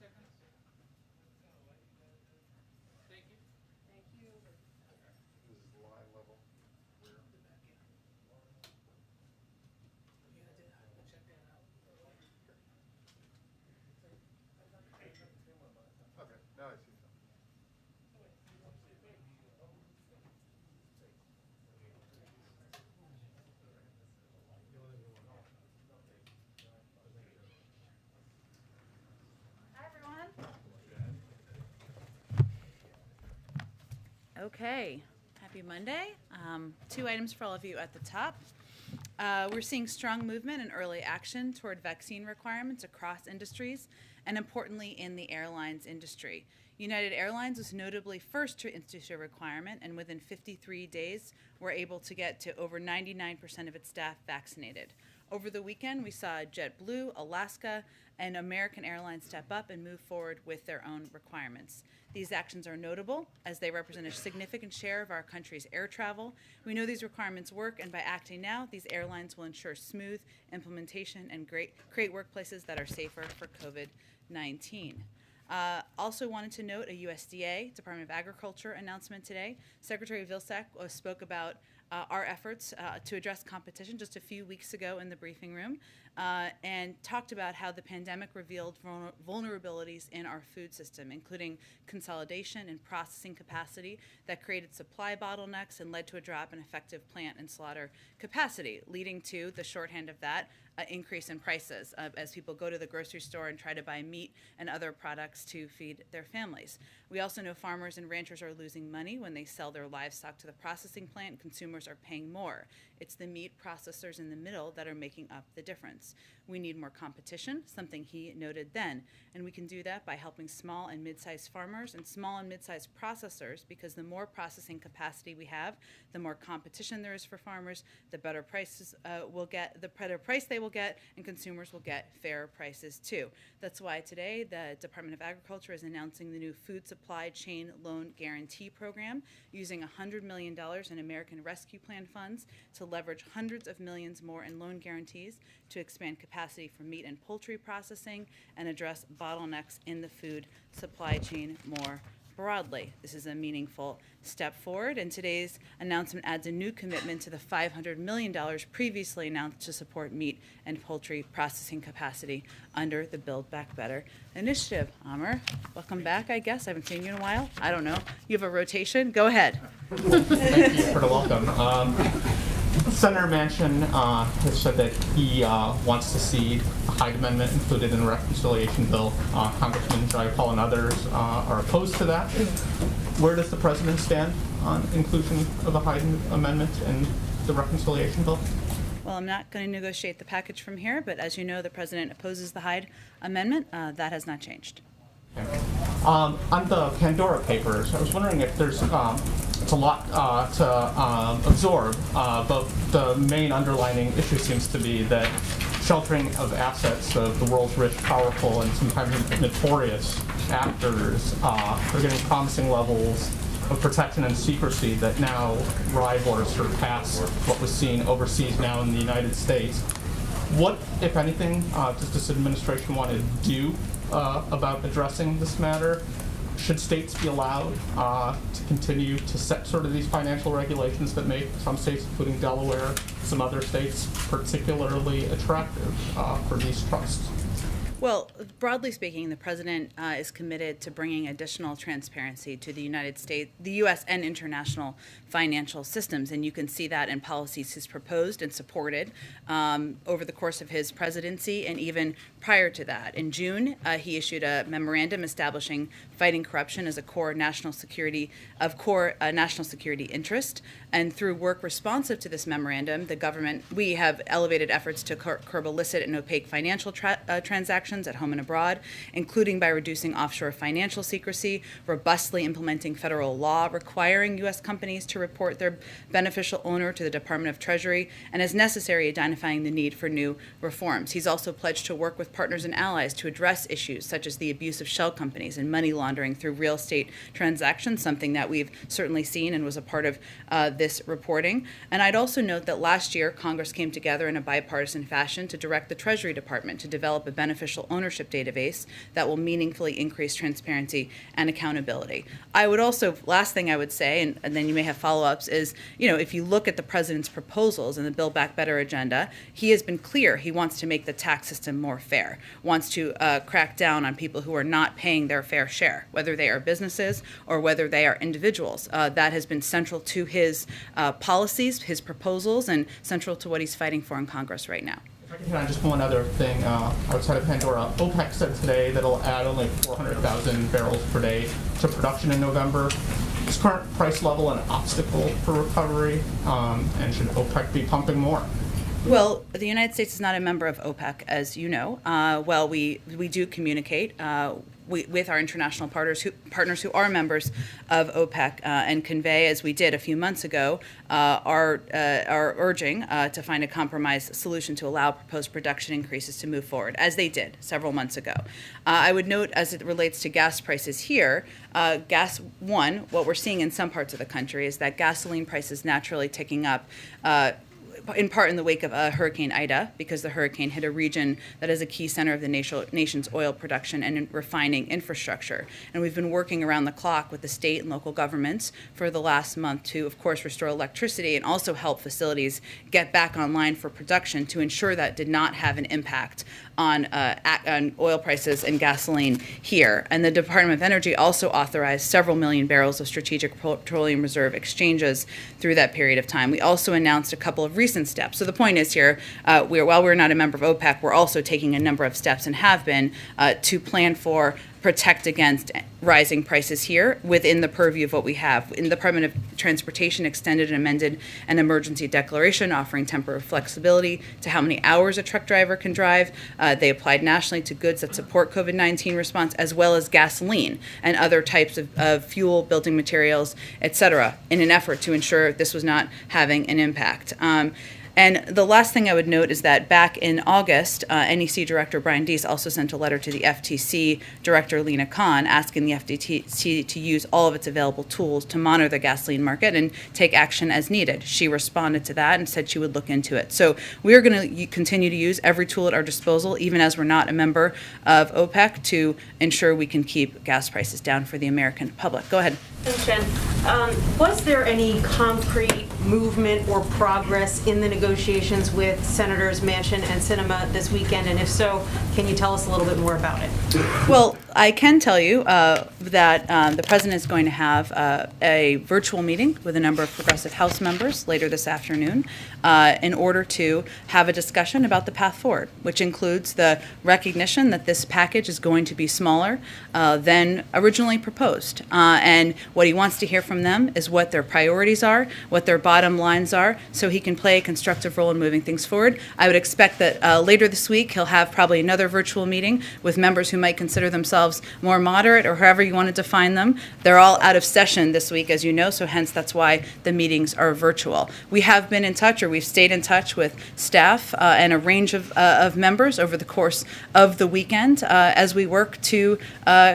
seconds. Thank you. Thank you. This is line level. Where? Yeah, I did. I checked that out. Okay, now I see something. Hi, everyone. Okay, happy Monday. 2 items for all of you at the top. We're seeing strong movement and early action toward vaccine requirements across industries, and importantly in the airlines industry. United Airlines was notably first to institute a requirement, and within 53 days, were able to get to over 99% of its staff vaccinated. Over the weekend, we saw JetBlue, Alaska, and American Airlines step up and move forward with their own requirements. These actions are notable as they represent a significant share of our country's air travel. We know these requirements work, and by acting now, these airlines will ensure smooth implementation and create workplaces that are safer for COVID-19. Also wanted to note a USDA, Department of Agriculture announcement today. Secretary Vilsack spoke about our efforts to address competition just a few weeks ago in the briefing room and talked about how the pandemic revealed vulnerabilities in our food system, including consolidation and processing capacity that created supply bottlenecks and led to a drop in effective plant and slaughter capacity, leading to the shorthand of that, increase in prices as people go to the grocery store and try to buy meat and other products to feed their families. We also know farmers and ranchers are losing money when they sell their livestock to the processing plant. Consumers are paying more. It's the meat processors in the middle that are making up the difference. We need more competition, something he noted then, and we can do that by helping small and mid-sized farmers and small and mid-sized processors, because the more processing capacity we have, the more competition there is for farmers, the better prices will get, the better price they will get, and consumers will get fair prices too. That's why today the Department of Agriculture is announcing the new Food Supply Chain Loan Guarantee Program, using $100 million in American Rescue Plan funds to leverage hundreds of millions more in loan guarantees to expand capacity for meat and poultry processing and address bottlenecks in the food supply chain more broadly. This is a meaningful step forward, and today's announcement adds a new commitment to the $500 million previously announced to support meat and poultry processing capacity under the Build Back Better initiative. Amr, welcome back, I guess. I haven't seen you in a while. I don't know. You have a rotation? Go ahead. Thank you for the welcome. Senator Manchin has said that he wants to see the Hyde Amendment included in the reconciliation bill. Congressman Jayapal and others are opposed to that. Where does the president stand on inclusion of the Hyde Amendment in the reconciliation bill? Well, I'm not going to negotiate the package from here, but as you know, the president opposes the Hyde Amendment. That has not changed. Okay. On the Pandora Papers, I was wondering if there's it's a lot to absorb, but the main underlining issue seems to be that sheltering of assets of the world's rich, powerful, and sometimes notorious actors are getting promising levels of protection and secrecy that now rival or surpass what was seen overseas now in the United States. What, if anything, does this administration want to do about addressing this matter? Should states be allowed to continue to set sort of these financial regulations that make some states, including Delaware, some other states, particularly attractive for these trusts? Well, broadly speaking, the president is committed to bringing additional transparency to the United States, the U.S. and international financial systems, and you can see that in policies he's proposed and supported over the course of his presidency and even prior to that. In June, he issued a memorandum establishing fighting corruption as a core national security interest, and through work responsive to this memorandum, the government, we have elevated efforts to curb illicit and opaque financial transactions at home and abroad, including by reducing offshore financial secrecy, robustly implementing federal law requiring U.S. companies to report their beneficial owner to the Department of Treasury, and as necessary, identifying the need for new reforms. He's also pledged to work with partners and allies to address issues such as the abuse of shell companies and money laundering through real estate transactions, something that we've certainly seen and was a part of this reporting. And I'd also note that last year, Congress came together in a bipartisan fashion to direct the Treasury Department to develop a beneficial social ownership database that will meaningfully increase transparency and accountability. I would also, last thing I would say, and then you may have follow-ups, is, if you look at the president's proposals in the Build Back Better agenda, he has been clear he wants to make the tax system more fair, wants to crack down on people who are not paying their fair share, whether they are businesses or whether they are individuals. That has been central to his policies, his proposals, and central to what he's fighting for in Congress right now. If I can hit on just one other thing outside of Pandora, OPEC said today that it'll add only 400,000 barrels per day to production in November. Is current price level an obstacle for recovery, and should OPEC be pumping more? Well, the United States is not a member of OPEC, as you know. Well, we do communicate with our international partners who are members of OPEC and convey, as we did a few months ago, our urging to find a compromise solution to allow proposed production increases to move forward, as they did several months ago. I would note, as it relates to gas prices here, what we're seeing in some parts of the country is that gasoline prices naturally ticking up, in part in the wake of Hurricane Ida, because the hurricane hit a region that is a key center of the nation's oil production and refining infrastructure. And we've been working around the clock with the state and local governments for the last month to, of course, restore electricity and also help facilities get back online for production to ensure that did not have an impact on oil prices and gasoline here. And the Department of Energy also authorized several million barrels of strategic petroleum reserve exchanges through that period of time. We also announced a couple of recent steps. So the point is here, while we're not a member of OPEC, we're also taking a number of steps and have been to plan for, protect against rising prices here within the purview of what we have. In the Department of Transportation extended and amended an emergency declaration offering temporary flexibility to how many hours a truck driver can drive. They applied nationally to goods that support COVID-19 response, as well as gasoline and other types of fuel, building materials, et cetera, in an effort to ensure this was not having an impact. And the last thing I would note is that back in August, NEC Director Brian Deese also sent a letter to the FTC Director Lena Khan asking the FTC to use all of its available tools to monitor the gasoline market and take action as needed. She responded to that and said she would look into it. So we are going to continue to use every tool at our disposal, even as we're not a member of OPEC, to ensure we can keep gas prices down for the American public. Go ahead. Thanks, Jen. Was there any concrete movement or progress in the negotiations with Senators Manchin and Sinema this weekend? And if so, can you tell us a little bit more about it? Well, I can tell you that the President is going to have a virtual meeting with a number of progressive House members later this afternoon in order to have a discussion about the path forward, which includes the recognition that this package is going to be smaller than originally proposed. And what he wants to hear from them is what their priorities are, what their bottom lines are, so he can play a constructive role in moving things forward. I would expect that later this week he'll have probably another virtual meeting with members who might consider themselves more moderate or however you want to define them. They're all out of session this week, as you know, so hence that's why the meetings are virtual. We have been in touch, or we've stayed in touch with staff and a range of members over the course of the weekend as we work to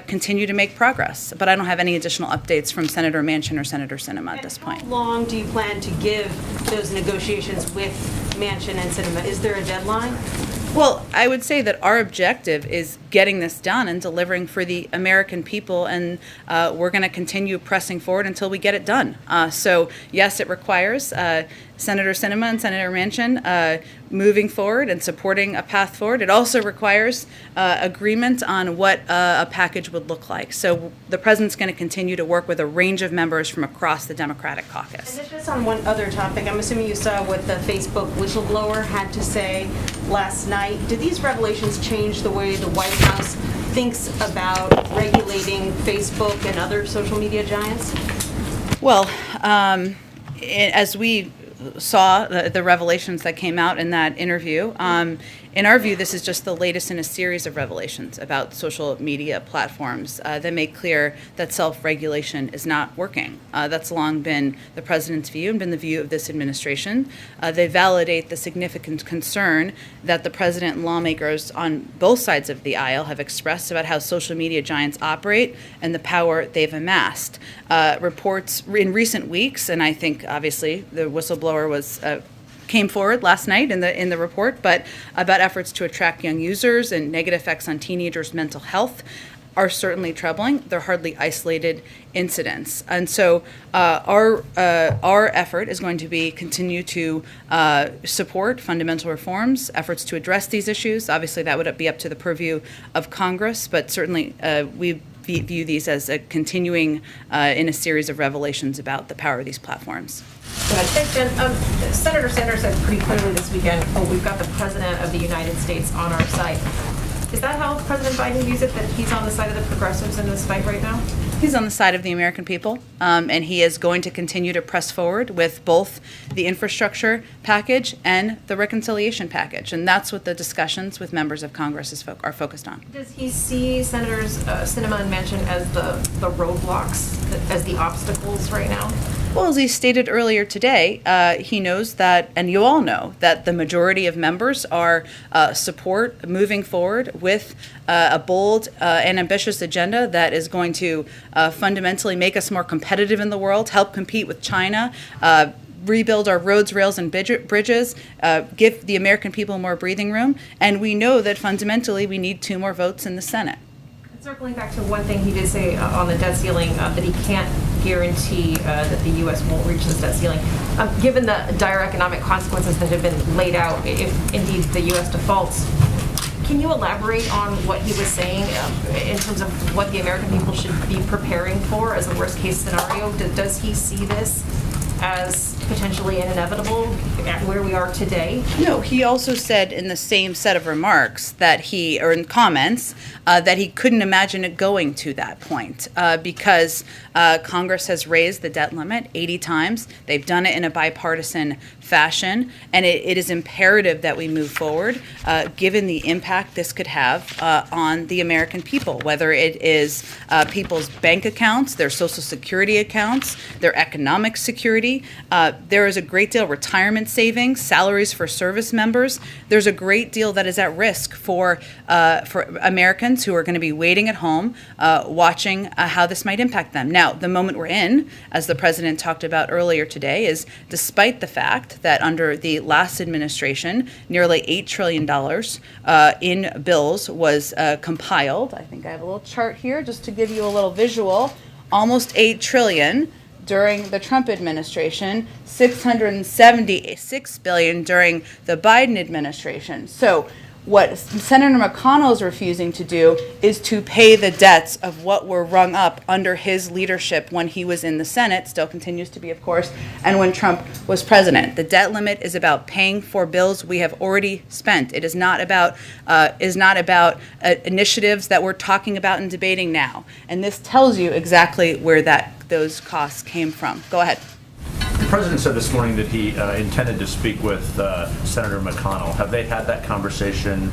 continue to make progress. But I don't have any additional updates from Senator Manchin or Senator Sinema at this point. How long do you plan to give those negotiations with Manchin and Sinema? Is there a deadline? Well, I would say that our objective is getting this done and delivering for the American people, and we're going to continue pressing forward until we get it done. So, yes, it requires Senator Sinema and Senator Manchin moving forward and supporting a path forward. It also requires agreement on what a package would look like. So the President's going to continue to work with a range of members from across the Democratic caucus. And just on one other topic, I'm assuming you saw what the Facebook whistleblower had to say last night. Did these revelations change the way the White House thinks about regulating Facebook and other social media giants? Well, as we saw the revelations that came out in that interview, in our view, this is just the latest in a series of revelations about social media platforms that make clear that self-regulation is not working. That's long been the President's view and been the view of this administration. They validate the significant concern that the President and lawmakers on both sides of the aisle have expressed about how social media giants operate and the power they've amassed. Reports in recent weeks, and I think obviously the whistleblower was came forward last night in the report, but about efforts to attract young users and negative effects on teenagers' mental health are certainly troubling. They're hardly isolated incidents. And so our effort is going to be continue to support fundamental reforms, efforts to address these issues. Obviously, that would be up to the purview of Congress, but certainly we view these as a continuing in a series of revelations about the power of these platforms. Thanks, Jen. Senator Sanders said pretty clearly this weekend, we've got the President of the United States on our side. Is that how President Biden views it, that he's on the side of the progressives in this fight right now? He's on the side of the American people, and he is going to continue to press forward with both the infrastructure package and the reconciliation package, and that's what the discussions with members of Congress are focused on. Does he see Senators Sinema and Manchin as the roadblocks, as the obstacles right now? Well, as he stated earlier today, he knows that, and you all know, that the majority of members are support moving forward with a bold and ambitious agenda that is going to fundamentally make us more competitive in the world, help compete with China, rebuild our roads, rails, and bridges, give the American people more breathing room. And we know that fundamentally we need 2 more votes in the Senate. Circling back to one thing he did say on the debt ceiling, that he can't guarantee that the U.S. won't reach this debt ceiling. Given the dire economic consequences that have been laid out, if indeed the U.S. defaults, can you elaborate on what he was saying in terms of what the American people should be preparing for as a worst-case scenario? Does he see this as potentially an inevitable at where we are today? No, he also said in the same set of remarks or in comments, that he couldn't imagine it going to that point because Congress has raised the debt limit 80 times. They've done it in a bipartisan fashion, and it is imperative that we move forward given the impact this could have on the American people, whether it is people's bank accounts, their Social Security accounts, their economic security. There is a great deal of retirement savings, salaries for service members. There's a great deal that is at risk for Americans who are going to be waiting at home, watching how this might impact them. Now, the moment we're in, as the president talked about earlier today, is despite the fact that under the last administration, nearly $8 trillion in bills was compiled. I think I have a little chart here just to give you a little visual. Almost $8 trillion during the Trump administration, $676 billion during the Biden administration. So what Senator McConnell is refusing to do is to pay the debts of what were rung up under his leadership when he was in the Senate, still continues to be, of course, and when Trump was president. The debt limit is about paying for bills we have already spent. It is not about initiatives that we're talking about and debating now. And this tells you exactly where those costs came from. Go ahead. The president said this morning that he intended to speak with Senator McConnell. Have they had that conversation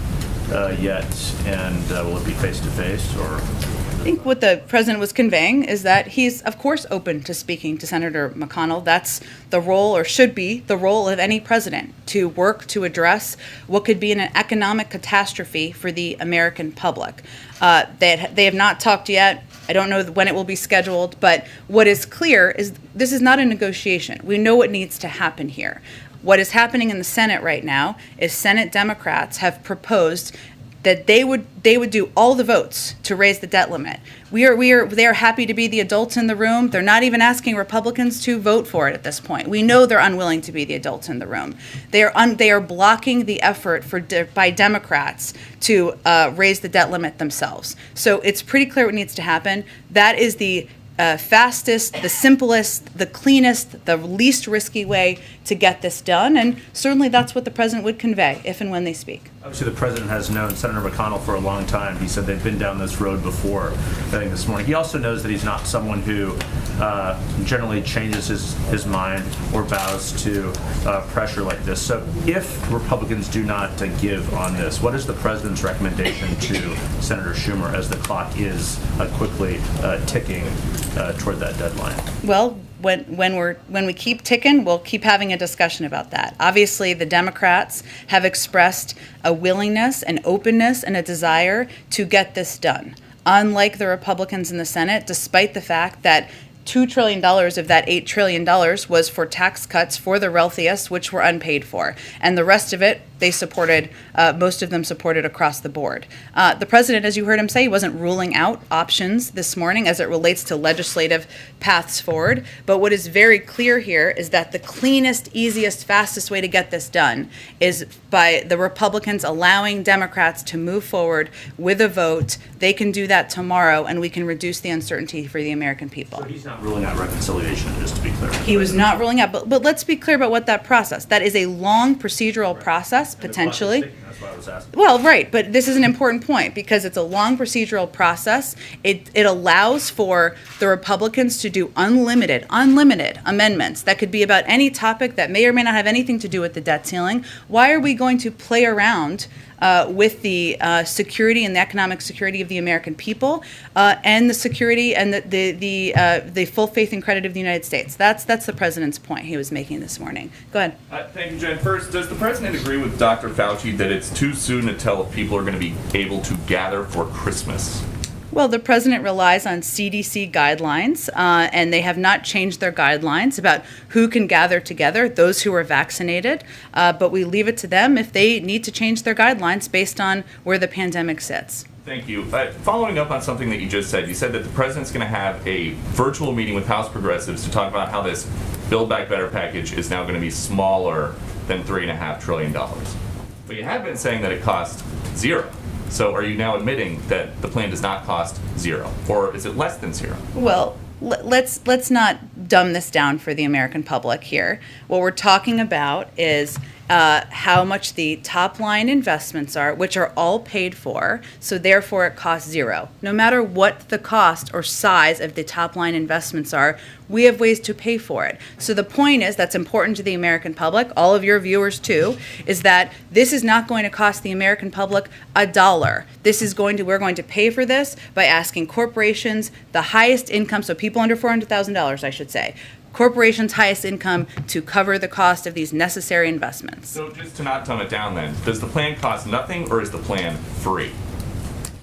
yet, and will it be face-to-face, or? I think what the president was conveying is that he's, of course, open to speaking to Senator McConnell. That's the role, or should be, the role of any president, to work to address what could be an economic catastrophe for the American public. They have not talked yet. I don't know when it will be scheduled, but what is clear is this is not a negotiation. We know what needs to happen here. What is happening in the Senate right now is Senate Democrats have proposed that they would do all the votes to raise the debt limit. They are happy to be the adults in the room. They're not even asking Republicans to vote for it at this point. We know they're unwilling to be the adults in the room. They are blocking the effort by Democrats to raise the debt limit themselves. So it's pretty clear what needs to happen. That is the fastest, the simplest, the cleanest, the least risky way to get this done. And certainly that's what the president would convey if and when they speak. Obviously, the president has known Senator McConnell for a long time. He said they've been down this road before, I think, this morning. He also knows that he's not someone who generally changes his mind or bows to pressure like this. So if Republicans do not give on this, what is the president's recommendation to Senator Schumer as the clock is quickly ticking toward that deadline? Well, when we keep ticking, we'll keep having a discussion about that. Obviously, the Democrats have expressed a willingness, an openness, and a desire to get this done. Unlike the Republicans in the Senate, despite the fact that $2 trillion of that $8 trillion was for tax cuts for the wealthiest, which were unpaid for. And the rest of it, they supported, most of them supported across the board. The president, as you heard him say, he wasn't ruling out options this morning as it relates to legislative paths forward. But what is very clear here is that the cleanest, easiest, fastest way to get this done is by the Republicans allowing Democrats to move forward with a vote. They can do that tomorrow, and we can reduce the uncertainty for the American people. So he's not ruling out reconciliation, just to be clear. He was not ruling out, but let's be clear about what that process. That is a long procedural process, And the clock is potentially. ticking, that's why I was asking. Well, right, but this is an important point because it's a long procedural process. It allows for the Republicans to do unlimited amendments that could be about any topic that may or may not have anything to do with the debt ceiling. Why are we going to play around with the security and the economic security of the American people and the security and the full faith and credit of the United States? That's the president's point he was making this morning. Go ahead. Thank you, Jen. First, does the president agree with Dr. Fauci that it's too soon to tell if people are going to be able to gather for Christmas? Well, the president relies on CDC guidelines, and they have not changed their guidelines about who can gather together, those who are vaccinated, but we leave it to them if they need to change their guidelines based on where the pandemic sits. Thank you. Following up on something that you just said, you said that the president's going to have a virtual meeting with House progressives to talk about how this Build Back Better package is now going to be smaller than $3.5 trillion. But you have been saying that it costs zero. So are you now admitting that the plan does not cost zero, or is it less than zero? Well, let's not dumb this down for the American public here. What we're talking about is how much the top line investments are, which are all paid for, so therefore it costs zero. No matter what the cost or size of the top line investments are, we have ways to pay for it. So the point is, that's important to the American public, all of your viewers too, is that this is not going to cost the American public $1. We're going to pay for this by asking corporations, the highest income, so people under $400,000, I should say, corporations' highest income, to cover the cost of these necessary investments. So just to not dumb it down then, does the plan cost nothing or is the plan free?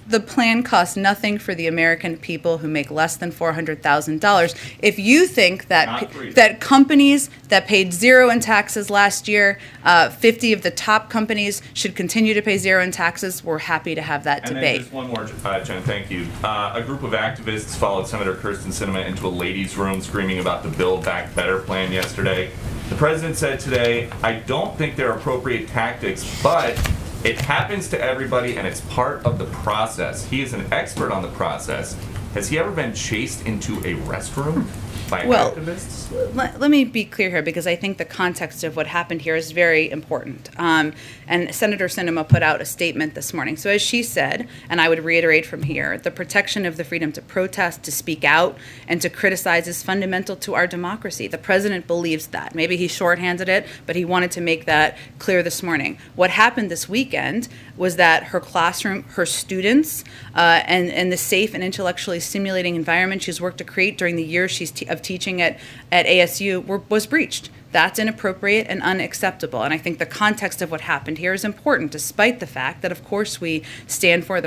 The plan costs nothing for the American people who make less than $400,000. If you think that that companies that paid zero in taxes last year, 50 of the top companies should continue to pay zero in taxes, we're happy to have that debate. And then just one more, Jen, thank you. A group of activists followed Senator Kirsten Sinema into a ladies' room screaming about the Build Back Better plan yesterday. The president said today, I don't think they're appropriate tactics, but it happens to everybody and it's part of the process. He is an expert on the process. Has he ever been chased into a restroom by activists? Let me be clear here, because I think the context of what happened here is very important. And Senator Sinema put out a statement this morning. So as she said, and I would reiterate from here, the protection of the freedom to protest, to speak out, and to criticize is fundamental to our democracy. The president believes that. Maybe he shorthanded it, but he wanted to make that clear this morning. What happened this weekend was that her classroom, her students, and the safe and intellectually stimulating environment she's worked to create during the years of teaching at ASU was breached. That's inappropriate and unacceptable. And I think the context of what happened here is important, despite the fact that, of course, the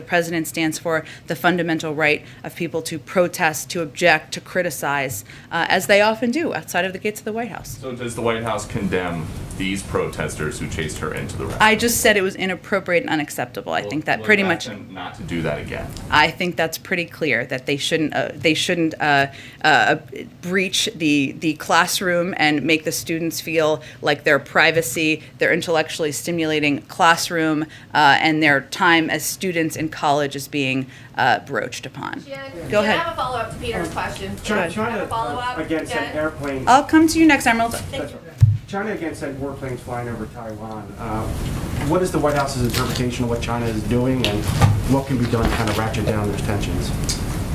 president stands for the fundamental right of people to protest, to object, to criticize, as they often do outside of the gates of the White House. So does the White House condemn these protesters who chased her into the restroom? I just said it was inappropriate and unacceptable. I think that pretty much. Them not to do that again. I think that's pretty clear that they shouldn't breach the classroom and make the students feel like their privacy, their intellectually stimulating classroom, and their time as students in college is being broached upon. Jen, Go ahead. I have a follow-up to Peter's question. Sure. Have a follow-up, again sent Jen? airplanes. I'll come to you next, Emerald. Thank you. China again sent warplanes flying over Taiwan. What is the White House's interpretation of what China is doing, and what can be done to kind of ratchet down those tensions?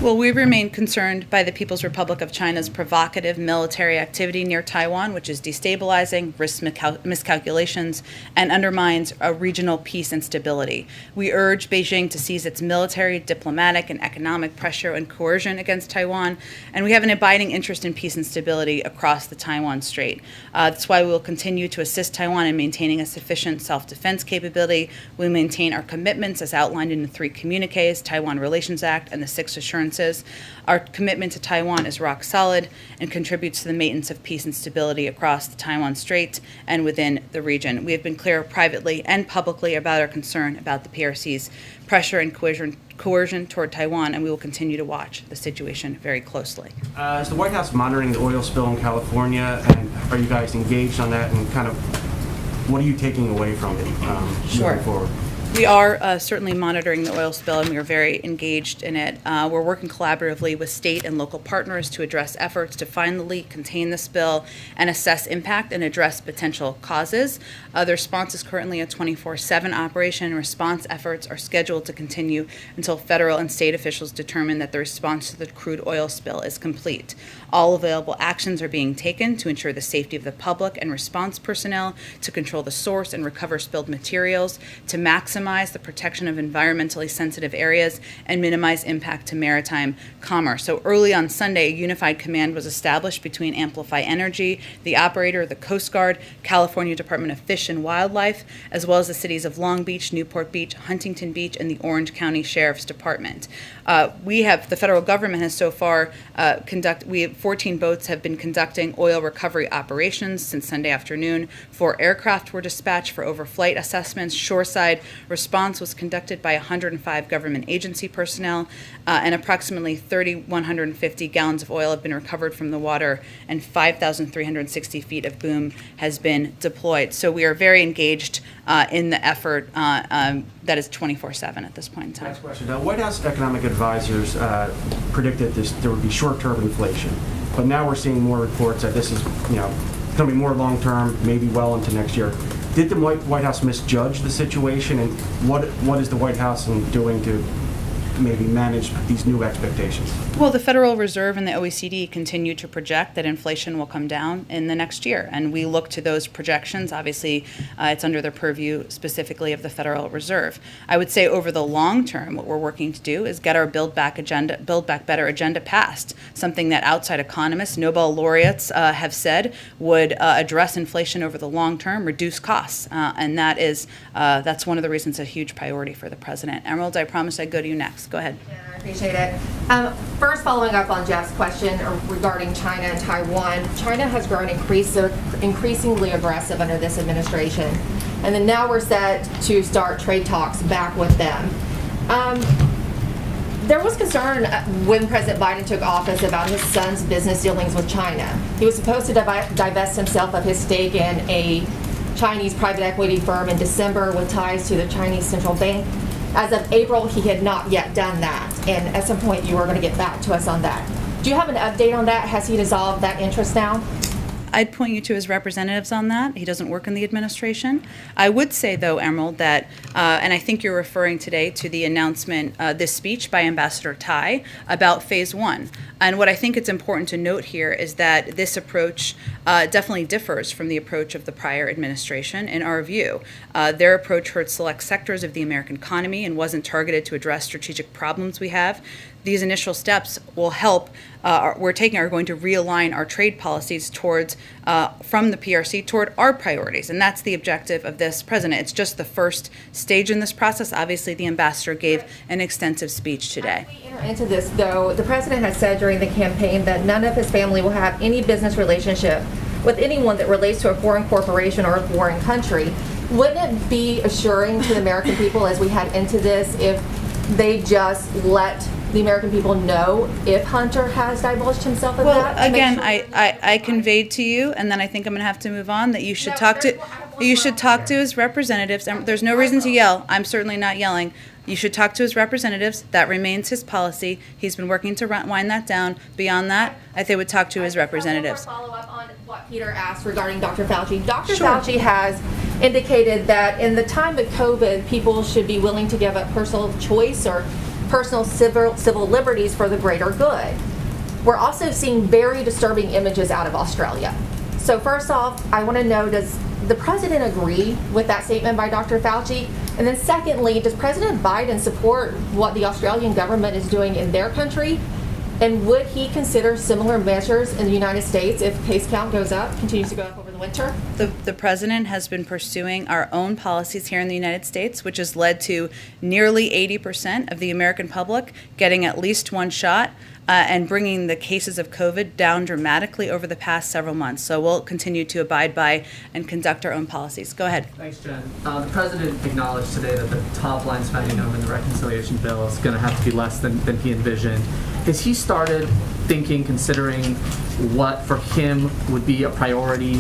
Well, we remain concerned by the People's Republic of China's provocative military activity near Taiwan, which is destabilizing, risks miscalculations, and undermines regional peace and stability. We urge Beijing to cease its military, diplomatic, and economic pressure and coercion against Taiwan, and we have an abiding interest in peace and stability across the Taiwan Strait. That's why we will continue to assist Taiwan in maintaining a sufficient self-defense capability. We maintain our commitments as outlined in the 3 communiques, Taiwan Relations Act, and the 6 Assurance assurances. Our commitment to Taiwan is rock solid and contributes to the maintenance of peace and stability across the Taiwan Strait and within the region. We have been clear privately and publicly about our concern about the PRC's pressure and coercion toward Taiwan, and we will continue to watch the situation very closely. Is the White House monitoring the oil spill in California, and are you guys engaged on that, and kind of what are you taking away from it moving forward? We are certainly monitoring the oil spill, and we are very engaged in it. We're working collaboratively with state and local partners to address efforts to find the leak, contain the spill, and assess impact and address potential causes. The response is currently a 24/7 operation, and response efforts are scheduled to continue until federal and state officials determine that the response to the crude oil spill is complete. All available actions are being taken to ensure the safety of the public and response personnel, to control the source and recover spilled materials, to maximize the protection of environmentally sensitive areas, and minimize impact to maritime commerce. So early on Sunday, a unified command was established between Amplify Energy, the operator, the Coast Guard, California Department of Fish and Wildlife, as well as the cities of Long Beach, Newport Beach, Huntington Beach, and the Orange County Sheriff's Department. The federal government has so far 14 boats have been conducting oil recovery operations since Sunday afternoon. 4 aircraft were dispatched for overflight assessments. Shoreside response was conducted by 105 government agency personnel, and approximately 3,150 gallons of oil have been recovered from the water, and 5,360 feet of boom has been deployed. So we are very engaged in the effort that is 24/7 at this point in time. Next question. Now, White House economic advisors predicted there would be short-term inflation, but now we're seeing more reports that this is, going to be more long-term, maybe well into next year. Did the White House misjudge the situation, and what is the White House doing to maybe manage these new expectations? Well, the Federal Reserve and the OECD continue to project that inflation will come down in the next year, and we look to those projections. Obviously, it's under the purview specifically of the Federal Reserve. I would say over the long term, what we're working to do is get our Build Back Better agenda passed, something that outside economists, Nobel laureates have said would address inflation over the long term, reduce costs, and that's one of the reasons a huge priority for the president. Emerald, I promised I'd go to you next. Go ahead. Yeah, I appreciate it. First, following up on Jeff's question regarding China and Taiwan, China has grown increasingly aggressive under this administration, and then now we're set to start trade talks back with them. There was concern when President Biden took office about his son's business dealings with China. He was supposed to divest himself of his stake in a Chinese private equity firm in December with ties to the Chinese central bank. As of April, he had not yet done that, and at some point you were going to get back to us on that. Do you have an update on that? Has he dissolved that interest now? I'd point you to his representatives on that. He doesn't work in the administration. I would say, though, Emerald, that, and I think you're referring today to the announcement, this speech by Ambassador Tai about Phase 1. And what I think it's important to note here is that this approach definitely differs from the approach of the prior administration, in our view. Their approach hurt select sectors of the American economy and wasn't targeted to address strategic problems we have. These initial steps will help, are going to realign our trade policies towards, from the PRC toward our priorities. And that's the objective of this president. It's just the first stage in this process. Obviously, the ambassador gave an extensive speech today. As we enter into this, though, the president has said during the campaign that none of his family will have any business relationship with anyone that relates to a foreign corporation or a foreign country. Wouldn't it be assuring to the American people as we head into this if they just let the American people know if Hunter has divulged himself of that? Well, again, I conveyed to you, and then I think I'm going to have to move on, that you should talk to his representatives. There's no reason to yell. I'm certainly not yelling. You should talk to his representatives. That remains his policy. He's been working to wind that down. Beyond that, I think I would talk to his representatives. Follow up on what Peter asked regarding Dr. Fauci. Dr. Fauci has indicated that in the time of COVID, people should be willing to give up personal choice or personal civil liberties for the greater good. We're also seeing very disturbing images out of Australia. So first off, I want to know, does the president agree with that statement by Dr. Fauci? And then secondly, does President Biden support what the Australian government is doing in their country? And would he consider similar measures in the United States if case count goes up, continues to go up over the winter? The president has been pursuing our own policies here in the United States, which has led to nearly 80% of the American public getting at least one shot. And bringing the cases of COVID down dramatically over the past several months. So we'll continue to abide by and conduct our own policies. Go ahead. Thanks, Jen. The president acknowledged today that the top line spending number in the reconciliation bill is going to have to be less than he envisioned. Has he started thinking, considering what for him would be a priority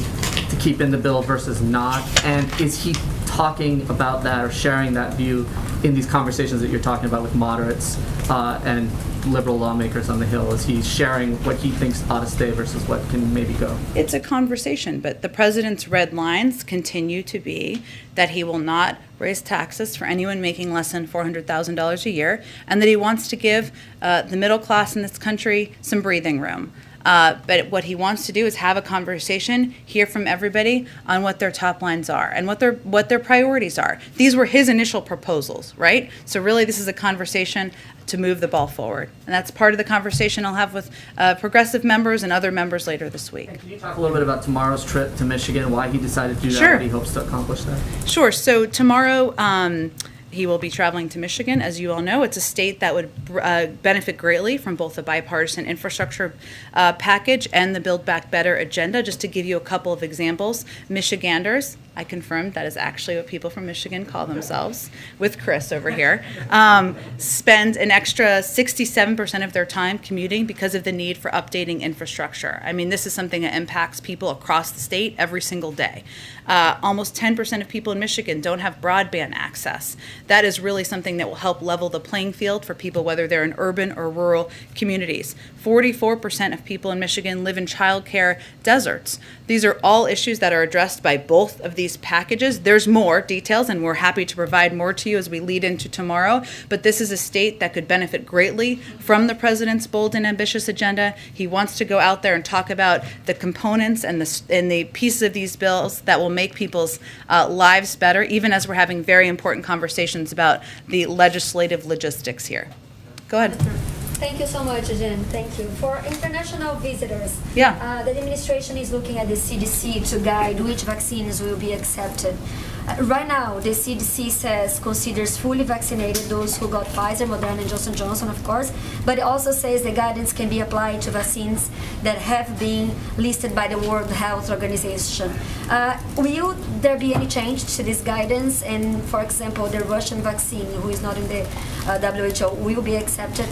to keep in the bill versus not? And is he talking about that or sharing that view in these conversations that you're talking about with moderates and liberal lawmakers on the Hill? Is he sharing what he thinks ought to stay versus what can maybe go? It's a conversation, but the president's red lines continue to be that he will not raise taxes for anyone making less than $400,000 a year, and that he wants to give the middle class in this country some breathing room. But what he wants to do is have a conversation, hear from everybody on what their top lines are and what their priorities are. These were his initial proposals, right? So really this is a conversation to move the ball forward. And that's part of the conversation I'll have with progressive members and other members later this week. And can you talk a little bit about tomorrow's trip to Michigan, why he decided to do that, Sure. what he hopes to accomplish there? Sure. So tomorrow he will be traveling to Michigan. As you all know, it's a state that would benefit greatly from both the bipartisan infrastructure package and the Build Back Better agenda. Just to give you a couple of examples, Michiganders, I confirmed that is actually what people from Michigan call themselves, with Chris over here, spend an extra 67% of their time commuting because of the need for updating infrastructure. I mean, this is something that impacts people across the state every single day. Almost 10% of people in Michigan don't have broadband access. That is really something that will help level the playing field for people, whether they're in urban or rural communities. 44% of people in Michigan live in childcare deserts. These are all issues that are addressed by both of these packages. There's more details, and we're happy to provide more to you as we lead into tomorrow. But this is a state that could benefit greatly from the president's bold and ambitious agenda. He wants to go out there and talk about the components and the pieces of these bills that will make people's lives better, even as we're having very important conversations about the legislative logistics here. Go ahead. Thank you so much, Jen. Thank you. For international visitors, Yeah. The administration is looking at the CDC to guide which vaccines will be accepted. Right now, the CDC says considers fully vaccinated those who got Pfizer, Moderna, and Johnson & Johnson, of course, but it also says the guidance can be applied to vaccines that have been listed by the World Health Organization. Will there be any change to this guidance? And, for example, the Russian vaccine, who is not in the WHO, will be accepted?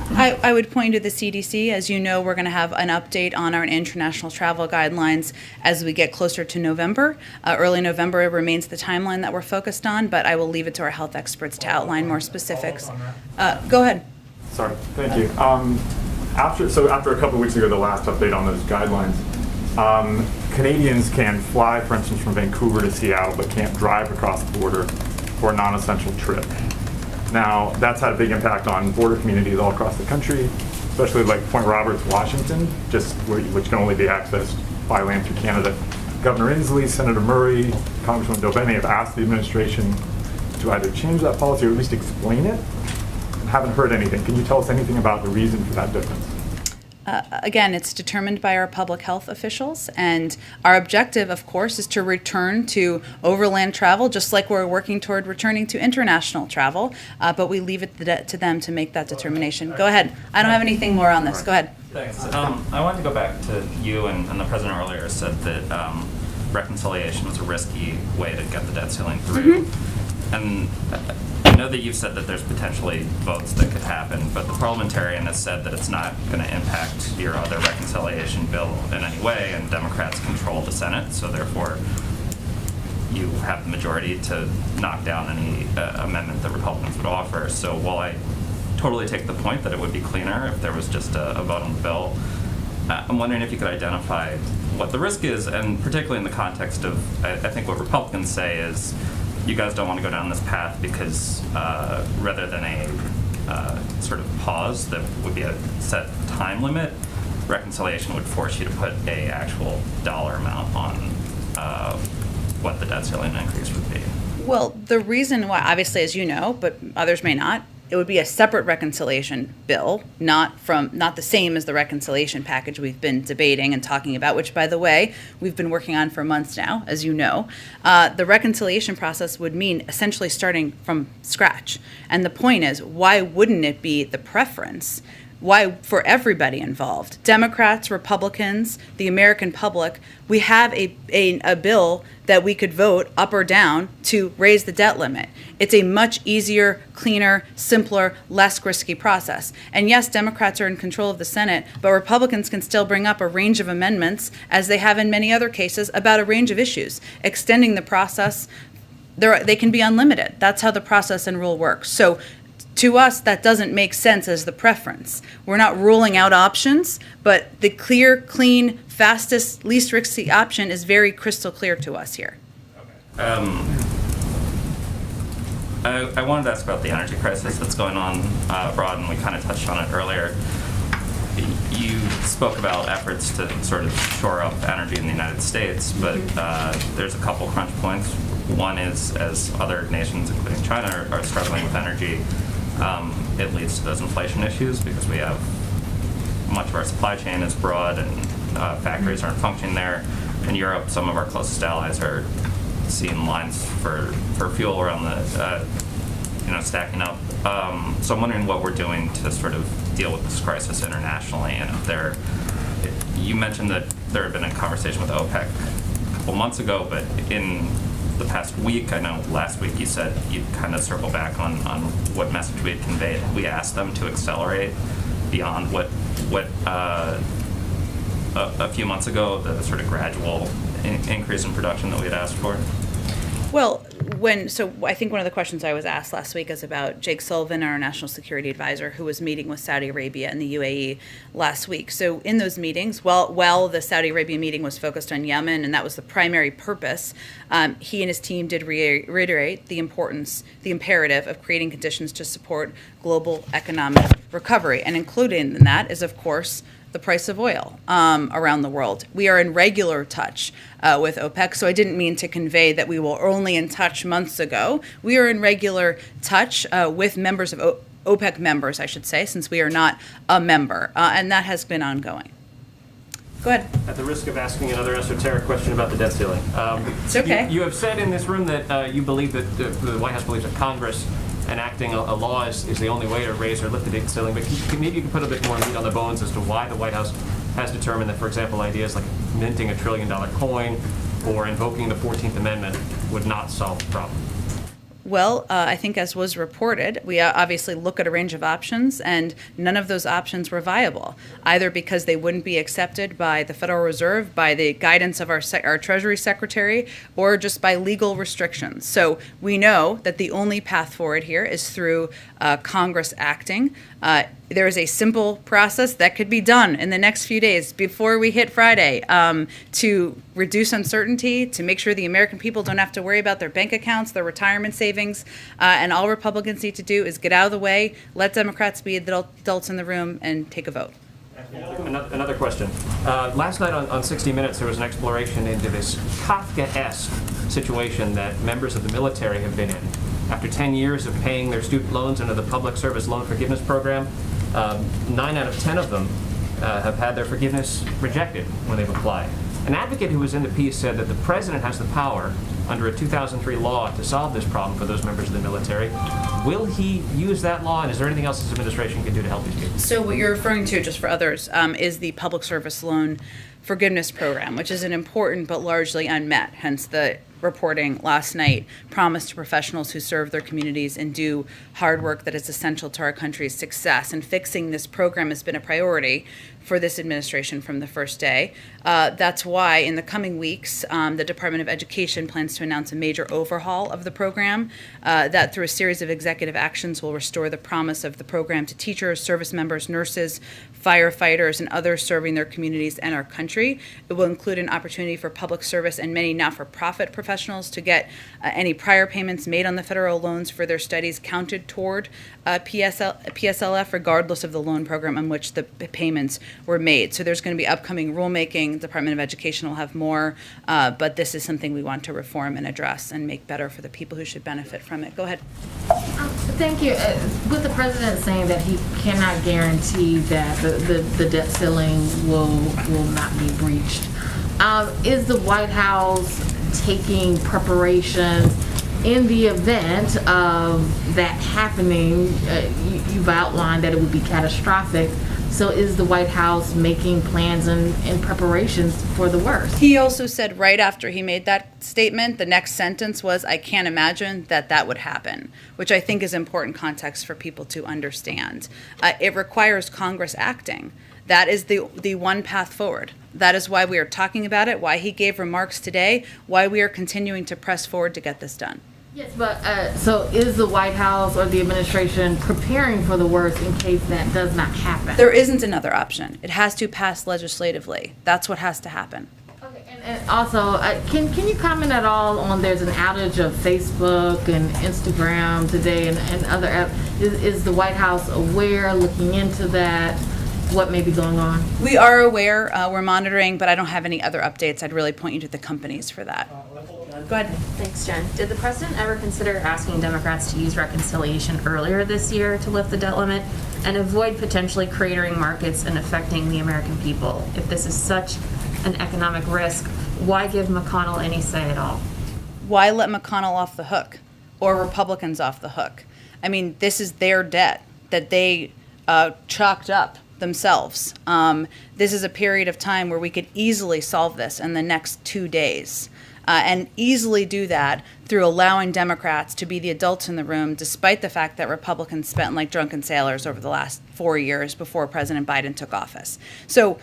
I would point to the CDC. As you know, we're going to have an update on our international travel guidelines as we get closer to November. Early November remains the timeline that we're focused on, but I will leave it to our health experts to outline more specifics. Go ahead. Sorry, thank you. After a couple of weeks ago, the last update on those guidelines, Canadians can fly, for instance, from Vancouver to Seattle, but can't drive across the border for a non-essential trip. Now, that's had a big impact on border communities all across the country, especially like Point Roberts, Washington, which can only be accessed by land through Canada. Governor Inslee, Senator Murray, Congressman Dobene have asked the administration to either change that policy or at least explain it. And haven't heard anything. Can you tell us anything about the reason for that difference? Again, it's determined by our public health officials, and our objective, of course, is to return to overland travel, just like we're working toward returning to international travel, but we leave it to them to make that determination. Go ahead. I don't have anything more on this. Go ahead. Thanks. I wanted to go back to you and the president earlier said that reconciliation was a risky way to get the debt ceiling through. And I know that you've said that there's potentially votes that could happen, but the parliamentarian has said that it's not going to impact your other reconciliation bill in any way, and Democrats control the Senate, so therefore you have the majority to knock down any amendment that Republicans would offer. So while I totally take the point that it would be cleaner if there was just a vote on the bill, I'm wondering if you could identify what the risk is, and particularly in the context of, I think what Republicans say is, you guys don't want to go down this path because rather than a sort of pause that would be a set time limit, reconciliation would force you to put a actual dollar amount on what the debt ceiling increase would be. Well, the reason why, obviously, as you know, but others may not, it would be a separate reconciliation bill, not the same as the reconciliation package we've been debating and talking about, which, by the way, we've been working on for months now, as you know. The reconciliation process would mean essentially starting from scratch. And the point is, why wouldn't it be the preference? Why, for everybody involved, Democrats, Republicans, the American public, we have a bill that we could vote up or down to raise the debt limit. It's a much easier, cleaner, simpler, less risky process. And yes, Democrats are in control of the Senate, but Republicans can still bring up a range of amendments, as they have in many other cases, about a range of issues, extending the process. They can be unlimited. That's how the process and rule works. So to us, that doesn't make sense as the preference. We're not ruling out options, but the clear, clean, fastest, least risky option is very crystal clear to us here. I wanted to ask about the energy crisis that's going on abroad, and we kind of touched on it earlier. You spoke about efforts to sort of shore up energy in the United States, but there's a couple crunch points. One is, as other nations, including China, are struggling with energy, it leads to those inflation issues because we have much of our supply chain is broad and factories aren't functioning there. In Europe, some of our closest allies are seeing lines for fuel around the, stacking up. So I'm wondering what we're doing to sort of deal with this crisis internationally, and if you mentioned that there had been a conversation with OPEC a couple months ago, but in the past week, I know last week you said you'd kind of circle back on what message we had conveyed. We asked them to accelerate beyond what a few months ago, the sort of gradual increase in production that we had asked for. Well, I think one of the questions I was asked last week is about Jake Sullivan, our national security advisor, who was meeting with Saudi Arabia and the UAE last week. So in those meetings, while the Saudi Arabia meeting was focused on Yemen, and that was the primary purpose, he and his team did reiterate the imperative of creating conditions to support global economic recovery. And included in that is, of course, the price of oil around the world. We are in regular touch with OPEC, so I didn't mean to convey that we were only in touch months ago. We are in regular touch with members of OPEC members, I should say, since we are not a member, and that has been ongoing. Go ahead. At the risk of asking another esoteric question about the debt ceiling. It's okay. You have said in this room that you believe that the White House believes that Congress enacting a law is the only way to raise or lift the debt ceiling, but maybe you can put a bit more meat on the bones as to why the White House has determined that, for example, ideas like minting $1 trillion coin or invoking the 14th Amendment would not solve the problem. Well, I think as was reported, we obviously look at a range of options, and none of those options were viable, either because they wouldn't be accepted by the Federal Reserve, by the guidance of our Treasury Secretary, or just by legal restrictions. So we know that the only path forward here is through Congress acting. There is a simple process that could be done in the next few days before we hit Friday to reduce uncertainty, to make sure the American people don't have to worry about their bank accounts, their retirement savings, and all Republicans need to do is get out of the way, let Democrats be the adults in the room, and take a vote. Another question. Last night on 60 Minutes, there was an exploration into this Kafka-esque situation that members of the military have been in. After 10 years of paying their student loans under the Public Service Loan Forgiveness Program, 9 out of 10 of them have had their forgiveness rejected when they've applied. An advocate who was in the piece said that the president has the power under a 2003 law to solve this problem for those members of the military. Will he use that law, and is there anything else his administration can do to help these people? So what you're referring to, just for others, is the Public Service Loan Forgiveness Program, which is an important but largely unmet, hence the reporting last night, promise to professionals who serve their communities and do hard work that is essential to our country's success. And fixing this program has been a priority for this administration from the first day. That's why in the coming weeks, the Department of Education plans to announce a major overhaul of the program that through a series of executive actions will restore the promise of the program to teachers, service members, nurses, firefighters, and others serving their communities and our country. country. It will include an opportunity for public service and many not-for-profit professionals to get any prior payments made on the federal loans for their studies counted toward PSLF, regardless of the loan program on which the payments were made. So there's going to be upcoming rulemaking. The Department of Education will have more, but this is something we want to reform and address and make better for the people who should benefit from it. Go ahead. Thank you. With the president saying that he cannot guarantee that the debt ceiling will not be breached, is the White House taking preparations in the event of that happening? You've outlined that it would be catastrophic. So is the White House making plans and preparations for the worst? He also said right after he made that statement, the next sentence was, "I can't imagine that would happen," which I think is important context for people to understand. It requires Congress acting. That is the one path forward. That is why we are talking about it, why he gave remarks today, why we are continuing to press forward to get this done. Yes, but so is the White House or the administration preparing for the worst in case that does not happen? There isn't another option. It has to pass legislatively. That's what has to happen. Okay, and also, can you comment at all on there's an outage of Facebook and Instagram today and other apps? Is the White House aware, looking into that? What may be going on? We are aware, we're monitoring, but I don't have any other updates. I'd really point you to the companies for that. Go ahead. Thanks, Jen. Did the president ever consider asking Democrats to use reconciliation earlier this year to lift the debt limit and avoid potentially cratering markets and affecting the American people? If this is such an economic risk, why give McConnell any say at all? Why let McConnell off the hook or Republicans off the hook? I mean, this is their debt that they chalked up themselves. This is a period of time where we could easily solve this in the next 2 days. And easily do that through allowing Democrats to be the adults in the room, despite the fact that Republicans spent like drunken sailors over the last 4 years before President Biden took office. So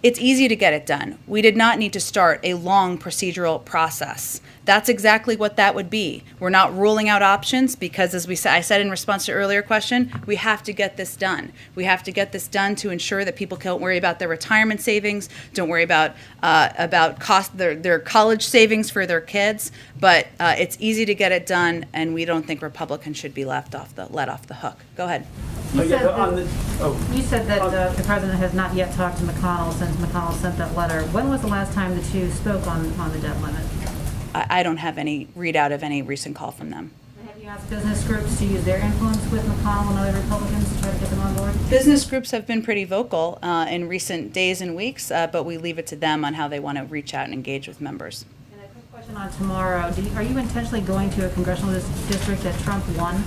it's easy to get it done. We did not need to start a long procedural process. That's exactly what that would be. We're not ruling out options because, as I said in response to an earlier question, we have to get this done. We have to get this done to ensure that people don't worry about their retirement savings, don't worry about their college savings for their kids. But it's easy to get it done, and we don't think Republicans should be let off the hook. Go ahead. You said that the president has not yet talked to McConnell since McConnell sent that letter. When was the last time the two spoke on the debt limit? I don't have any readout of any recent call from them. Have you asked business groups to use their influence with McConnell and other Republicans to try to get them on board? Business groups have been pretty vocal in recent days and weeks, but we leave it to them on how they want to reach out and engage with members. And a quick question on tomorrow. Are you intentionally going to a congressional district that Trump won?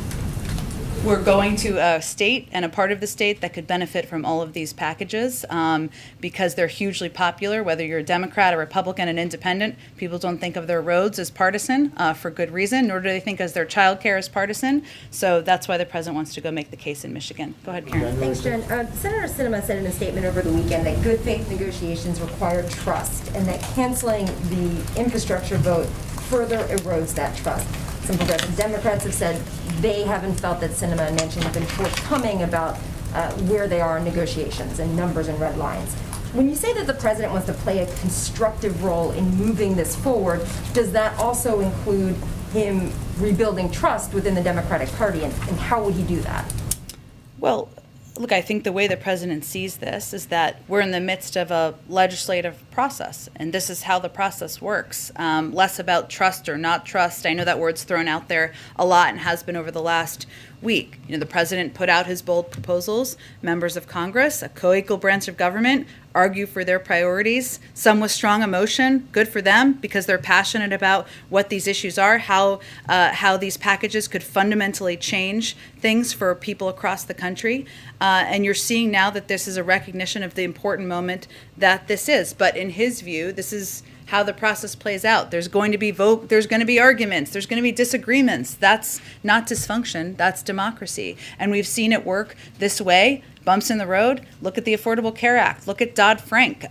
We're going to a state and a part of the state that could benefit from all of these packages because they're hugely popular, whether you're a Democrat, a Republican, an independent. People don't think of their roads as partisan for good reason, nor do they think as their child care as partisan. So that's why the president wants to go make the case in Michigan. Go ahead, Karen. Thanks, Jen. Senator Sinema said in a statement over the weekend that good faith negotiations require trust and that canceling the infrastructure vote further erodes that trust. Some progressive Democrats have said they haven't felt that Sinema and Manchin have been forthcoming about where they are in negotiations and numbers and red lines. When you say that the president wants to play a constructive role in moving this forward, does that also include him rebuilding trust within the Democratic Party, and how would he do that? Well, look, I think the way the president sees this is that we're in the midst of a legislative process, and this is how the process works. Less about trust or not trust. I know that word's thrown out there a lot and has been over the last week. You know, the president put out his bold proposals. Members of Congress, a co-equal branch of government, argue for their priorities. Some with strong emotion, good for them because they're passionate about what these issues are, how these packages could fundamentally change things for people across the country. And you're seeing now that this is a recognition of the important moment that this is. But in his view, this is how the process plays out. There's going to be there's going to be arguments, there's going to be disagreements. That's not dysfunction, that's democracy. And we've seen it work this way. Bumps in the road. Look at the Affordable Care Act. Look at Dodd-Frank.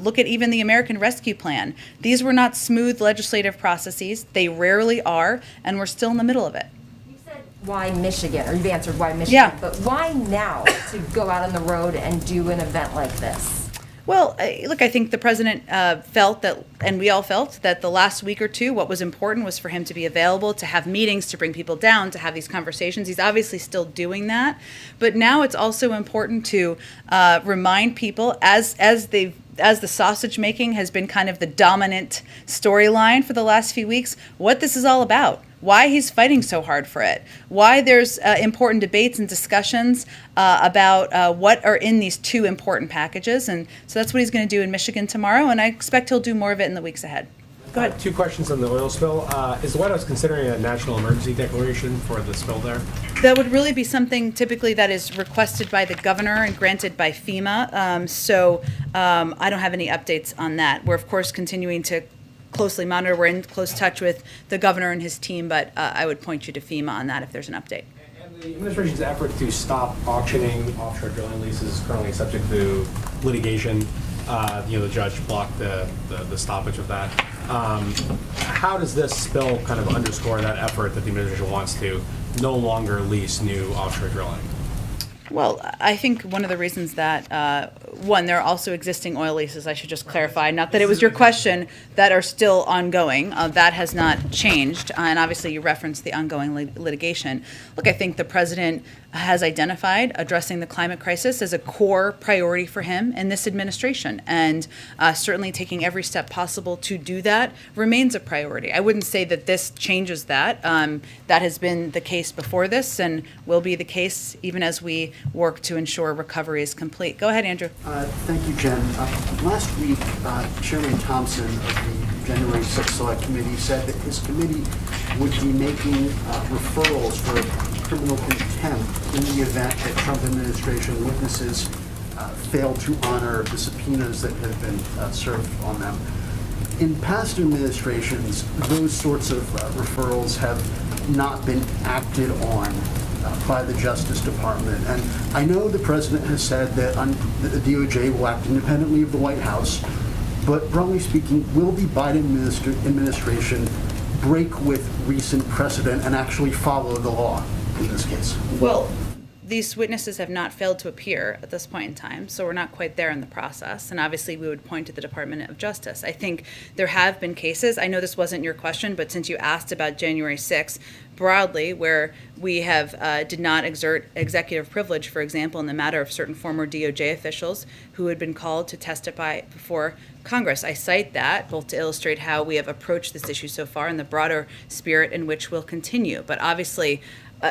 Look at even the American Rescue Plan. These were not smooth legislative processes. They rarely are, and we're still in the middle of it. You said why Michigan, or you've answered why Michigan, yeah. But why now to go out on the road and do an event like this? Well, look, I think the president felt that, and we all felt that the last week or two, what was important was for him to be available, to have meetings, to bring people down, to have these conversations. He's obviously still doing that. But now it's also important to remind people, as the sausage making has been kind of the dominant storyline for the last few weeks, what this is all about. Why he's fighting so hard for it, why there's important debates and discussions about what are in these two important packages. And so that's what he's going to do in Michigan tomorrow, and I expect he'll do more of it in the weeks ahead. Go ahead. Two questions on the oil spill. Is the White House considering a national emergency declaration for the spill there? That would really be something typically that is requested by the governor and granted by FEMA. I don't have any updates on that. We're, of course, continuing to closely monitor. We're in close touch with the governor and his team, but I would point you to FEMA on that if there's an update. And the administration's effort to stop auctioning offshore drilling leases is currently subject to litigation. The judge blocked the stoppage of that. How does this spill kind of underscore that effort that the administration wants to no longer lease new offshore drilling? Well, I think one of the reasons that, one, there are also existing oil leases, I should just clarify, not that it was your question, that are still ongoing. That has not changed. And obviously you referenced the ongoing litigation. Look, I think the president has identified addressing the climate crisis as a core priority for him in this administration. And certainly taking every step possible to do that remains a priority. I wouldn't say that this changes that. That has been the case before this and will be the case even as we work to ensure recovery is complete. Go ahead, Andrew. Thank you, Jen. Last week, Chairman Thompson of the January 6th Select Committee said that his committee would be making referrals for criminal contempt in the event that Trump administration witnesses fail to honor the subpoenas that have been served on them. In past administrations, those sorts of referrals have not been acted on by the Justice Department. And I know the president has said that the DOJ will act independently of the White House, but broadly speaking, will the Biden administration break with recent precedent and actually follow the law in this case? Well, these witnesses have not failed to appear at this point in time, so we're not quite there in the process. And obviously, we would point to the Department of Justice. I think there have been cases, I know this wasn't your question, but since you asked about January 6th, broadly, where we have did not exert executive privilege, for example, in the matter of certain former DOJ officials who had been called to testify before Congress. I cite that both to illustrate how we have approached this issue so far and the broader spirit in which we'll continue. But obviously,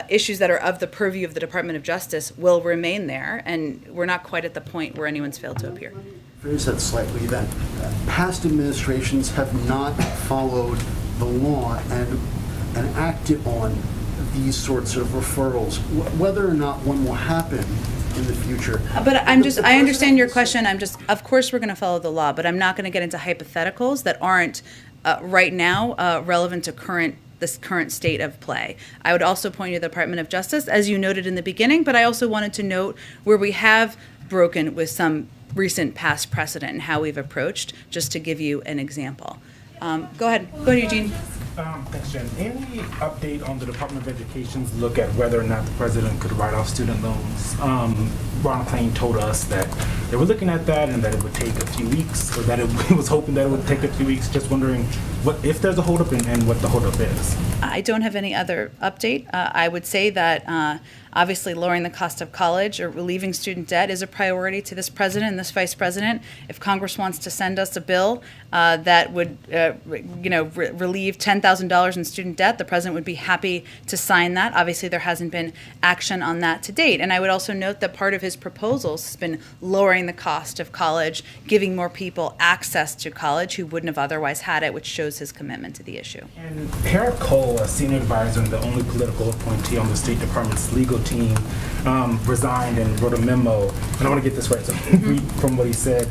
issues that are of the purview of the Department of Justice will remain there, and we're not quite at the point where anyone's failed to appear. Phrase that slightly then. Past administrations have not followed the law and acted on these sorts of referrals. Whether or not one will happen in the future. But I understand your question. Of course we're going to follow the law, but I'm not going to get into hypotheticals that aren't right now relevant to this current state of play. I would also point you to the Department of Justice, as you noted in the beginning, but I also wanted to note where we have broken with some recent past precedent and how we've approached, just to give you an example. Go ahead, Eugene. Thanks, Jen. Any update on the Department of Education's look at whether or not the president could write off student loans? Ron Klain told us that they were looking at that and that it would take a few weeks, or that he was hoping that it would take a few weeks. Just wondering if there's a holdup and what the holdup is. I don't have any other update. I would say that obviously lowering the cost of college or relieving student debt is a priority to this president and this vice president. If Congress wants to send us a bill that would relieve $10,000 in student debt, the president would be happy to sign that. Obviously, there hasn't been action on that to date. And I would also note that part of his proposals has been lowering the cost of college, giving more people access to college who wouldn't have otherwise had it, which shows his commitment to the issue. And Harry Cole, a senior advisor and the only political appointee on the State Department's legal team, resigned and wrote a memo. And I want to get this right, so read from what he said.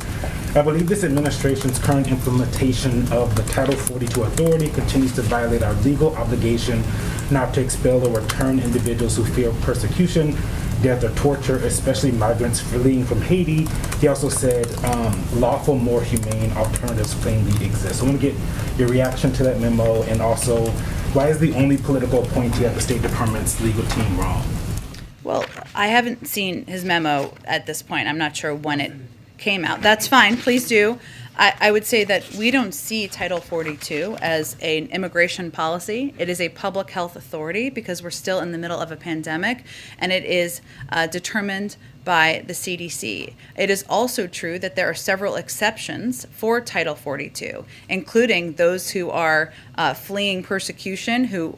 I believe this administration's current implementation of the Title 42 authority continues to violate our legal obligation not to expel or return individuals who fear persecution, death, or torture, especially migrants fleeing from Haiti. He also said lawful, more humane alternatives plainly exist. So I want to get your reaction to that memo, and also why is the only political appointee at the State Department's legal team wrong? Well, I haven't seen his memo at this point. I'm not sure when it came out. That's fine, please do. I would say that we don't see Title 42 as an immigration policy. It is a public health authority because we're still in the middle of a pandemic, and it is determined by the CDC. It is also true that there are several exceptions for Title 42, including those who are fleeing persecution, who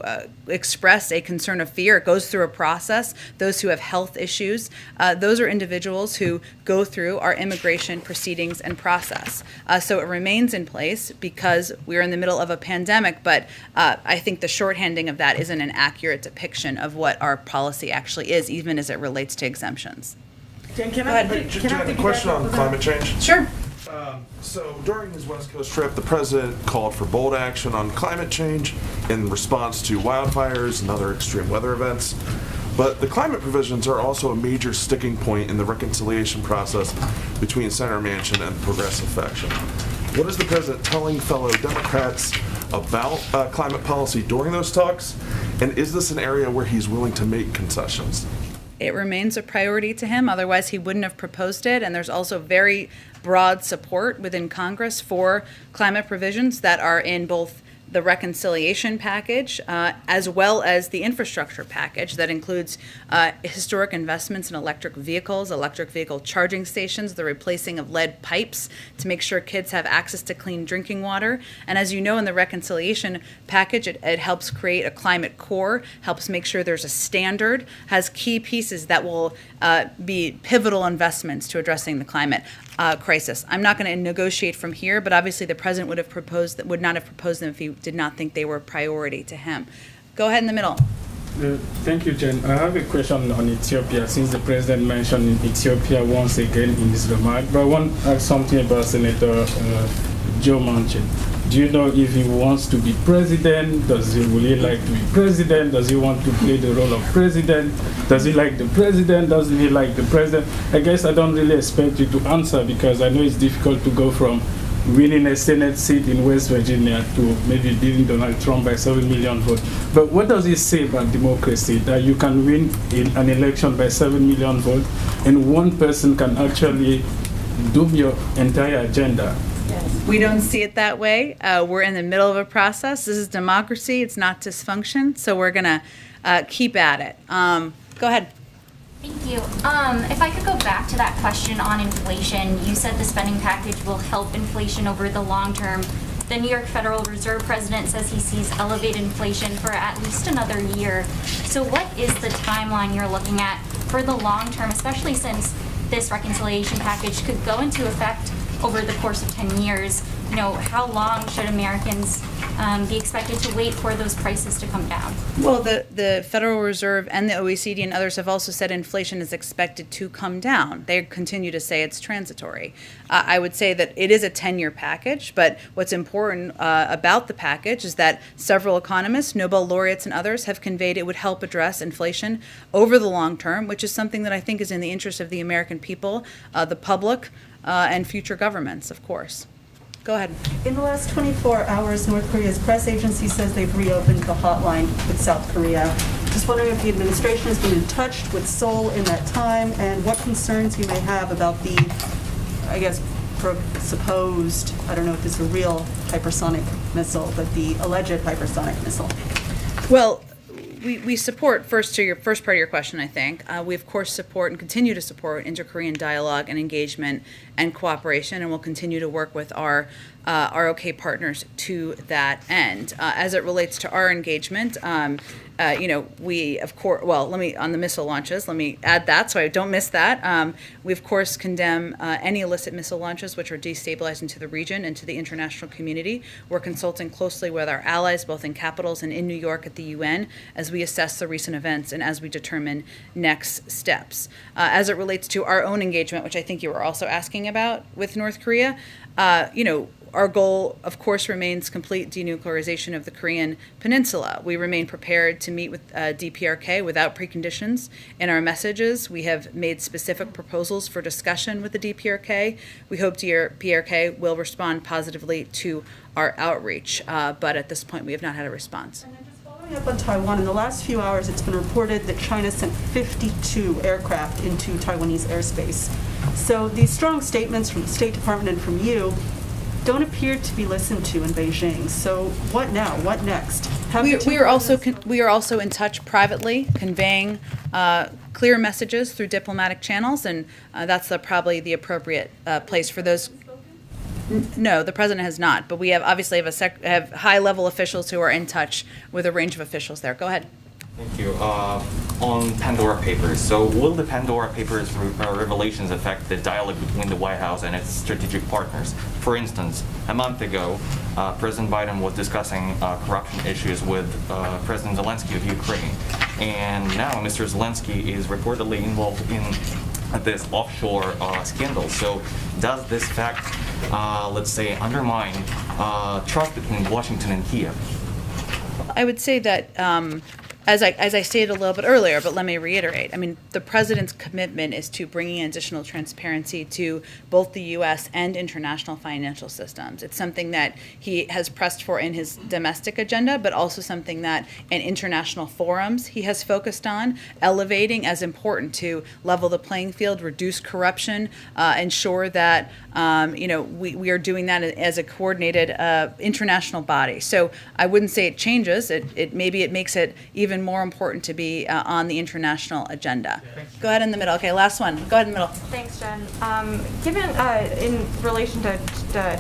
express a concern of fear. It goes through a process. Those who have health issues, those are individuals who go through our immigration proceedings and process. So it remains in place because we're in the middle of a pandemic, but I think the shorthanding of that isn't an accurate depiction of what our policy actually is, even as it relates to exemptions. Jen, Go ahead. Jen, a question on climate change. Sure. So during his West Coast trip, the president called for bold action on climate change in response to wildfires and other extreme weather events. But the climate provisions are also a major sticking point in the reconciliation process between Senator Manchin and the progressive faction. What is the president telling fellow Democrats about climate policy during those talks? And is this an area where he's willing to make concessions? It remains a priority to him, otherwise he wouldn't have proposed it, and there's also very broad support within Congress for climate provisions that are in both the reconciliation package as well as the infrastructure package that includes historic investments in electric vehicles, electric vehicle charging stations, the replacing of lead pipes to make sure kids have access to clean drinking water. And as you know, in the reconciliation package, it helps create a climate core, helps make sure there's a standard, has key pieces that will be pivotal investments to addressing the climate crisis. I'm not going to negotiate from here, but obviously the president would not have proposed them if he did not think they were a priority to him. Go ahead in the middle. Thank you, Jen. I have a question on Ethiopia, since the president mentioned Ethiopia once again in his remark. But I want to ask something about Senator Joe Manchin. Do you know if he wants to be president? Does he really like to be president? Does he want to play the role of president? Does he like the president? Doesn't he like the president? I guess I don't really expect you to answer because I know it's difficult to go from winning a Senate seat in West Virginia to maybe beating Donald Trump by 7 million votes. But what does it say about democracy that you can win in an election by 7 million votes and one person can actually doom your entire agenda? We don't see it that way. We're in the middle of a process. This is democracy. It's not dysfunction. So we're going to keep at it. Go ahead. Thank you. If I could go back to that question on inflation, you said the spending package will help inflation over the long term. The New York Federal Reserve president says he sees elevated inflation for at least another year. So what is the timeline you're looking at for the long term, especially since this reconciliation package could go into effect over the course of 10 years? You know, how long should Americans be expected to wait for those prices to come down? Well, the Federal Reserve and the OECD and others have also said inflation is expected to come down. They continue to say it's transitory. I would say that it is a 10-year package, but what's important about the package is that several economists, Nobel laureates and others, have conveyed it would help address inflation over the long term, which is something that I think is in the interest of the American people, the public, and future governments, of course. Go ahead. In the last 24 hours, North Korea's press agency says they've reopened the hotline with South Korea. Just wondering if the administration has been in touch with Seoul in that time and what concerns you may have about the, I guess, supposed, I don't know if it's a real hypersonic missile, but the alleged hypersonic missile. Well, we support, first to your first part of your question, I think, we of course support and continue to support inter-Korean dialogue and engagement and cooperation, and we'll continue to work with our ROK partners to that end. As it relates to our engagement, you know, we of course, well, let me, on the missile launches, let me add that so I don't miss that. We of course condemn any illicit missile launches which are destabilizing to the region and to the international community. We're consulting closely with our allies, both in capitals and in New York at the UN, as we assess the recent events and as we determine next steps. As it relates to our own engagement, which I think you were also asking about with North Korea, you know, our goal, of course, remains complete denuclearization of the Korean Peninsula. We remain prepared to meet with DPRK without preconditions. In our messages, we have made specific proposals for discussion with the DPRK. We hope DPRK will respond positively to our outreach, but at this point, we have not had a response. Following up on Taiwan, in the last few hours, it's been reported that China sent 52 aircraft into Taiwanese airspace. So these strong statements from the State Department and from you don't appear to be listened to in Beijing. So what now? What next? We are also in touch privately, conveying clear messages through diplomatic channels, and that's probably the appropriate place for those. No, the president has not, but we have obviously have high-level officials who are in touch with a range of officials there. Go ahead. Thank you. On Pandora Papers, so will the Pandora Papers revelations affect the dialogue between the White House and its strategic partners? For instance, a month ago, President Biden was discussing corruption issues with President Zelensky of Ukraine, and now Mr. Zelensky is reportedly involved in this offshore scandal. So does this fact, let's say, undermine trust between Washington and Kiev? I would say that, as I stated a little bit earlier, but let me reiterate, I mean, the president's commitment is to bringing in additional transparency to both the U.S. and international financial systems. It's something that he has pressed for in his domestic agenda, but also something that in international forums he has focused on, elevating as important to level the playing field, reduce corruption, ensure that we are doing that as a coordinated international body. So I wouldn't say it changes. Maybe it makes it even more important to be on the international agenda. Go ahead in the middle. Okay, last one. Go ahead in the middle. Thanks, Jen. Given in relation to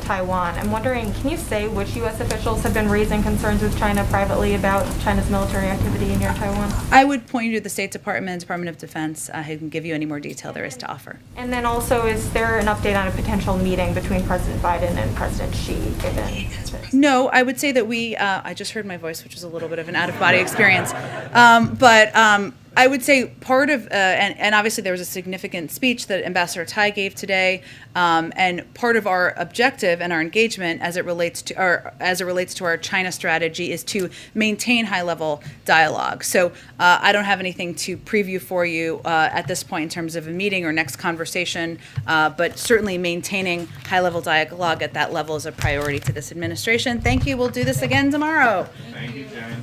Taiwan, I'm wondering, can you say which U.S. officials have been raising concerns with China privately about China's military activity near Taiwan? I would point you to the State Department and Department of Defense, who can give you any more detail there is to offer. And then also, is there an update on a potential meeting between President Biden and President Xi, given this? No, I would say that I just heard my voice, which was a little bit of an out-of-body experience. I would say part of, and obviously there was a significant speech that Ambassador Tai gave today, and part of our objective and our engagement as it relates to our China strategy is to maintain high-level dialogue. So I don't have anything to preview for you at this point in terms of a meeting or next conversation, but certainly maintaining high-level dialogue at that level is a priority to this administration. Thank you. We'll do this again tomorrow. Thank you, Jen.